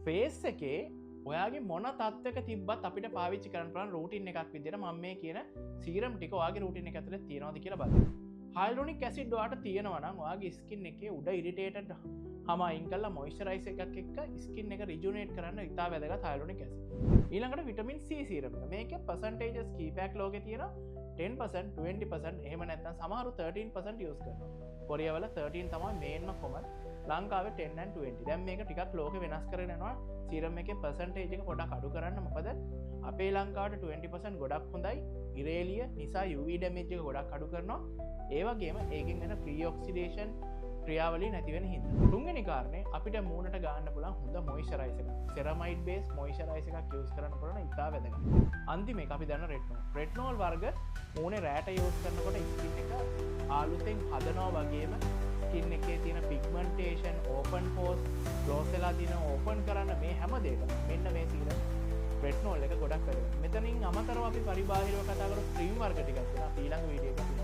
Face එකේ ඔයාගේ මොන තත්වක තිබ්බත් අපිට පාවිච්චි කරන්න පුළුවන් රූටින් එකක් විදිහට මම මේ කියන සීරම් ටික ඔයාගේ රූටින් එක ඇතුලේ තියනවාද කියලා බලන්න. හයලුරොනික් ඇසිඩ් ඔයාට තියෙනවා නම් ඔයාගේ ස්කින් එකේ උඩ ඉරිටේටඩ් හම අයින් කරලා මොයිස්චරයිස් එකක් එක්ක ස්කින් එක රිජුනේට් කරන්න ඉතා වැදගත් හයලුරොනික් ඇසිඩ්. ඊළඟට විටමින් C සීරම් එක. මේකේ percentages කීපයක් ලෝකේ තියෙනවා. 10%, 20%, එහෙම නැත්නම් සමහරු 13% යූස් කරනවා. කොරියාවල 13 තමයි මේන්ම කොමන්. ලංකාවේ 10 and 20. දැන් මේක ටිකක් ලෝකෙ වෙනස් කරගෙන යනවා. සීරම් එකේ percentage එක පොඩක් අඩු කරන්න. මොකද අපේ ලංකාවට 20% ගොඩක් හොඳයි. ඉරේලිය නිසා UV damage එක ගොඩක් අඩු කරනවා. ඒ වගේම ඒකෙන් එන free oxidation ක්‍රියාවලිය නැති වෙන හින්දා. තුන්වෙනි කාරණේ අපිට මූණට ගන්න පුළුවන් හොඳ මොයිස්චරයිසර් එකක්. සෙරමයිඩ් බේස් මොයිස්චරයිසර් එකක් යූස් කරන්න පුළුවන් ඉතා වැදගත්. අන්තිම එක අපි දන්න රෙට්නෝල්. රෙට්නෝල් වර්ග මූණේ රැට යූස් කරනකොට ස්කින් එක ආලුතෙන් හදනවා වගේම ස්කින් එකේ තියෙන පිග්මන්ටේෂන්, ඕපන් පෝස්, ක්ලෝස් වෙලා තියෙන ඕපන් කරන්න මේ හැම දෙයකම මෙන්න මේ සීරම් රෙට්නෝල් එක ගොඩක් වැදගත්. මෙතනින් අමතරව අපි පරිබාහිරව කතා කරමු ක්‍රීම් වර්ග ටිකක් තියෙනවා. ඊළඟ වීඩියෝ එකේ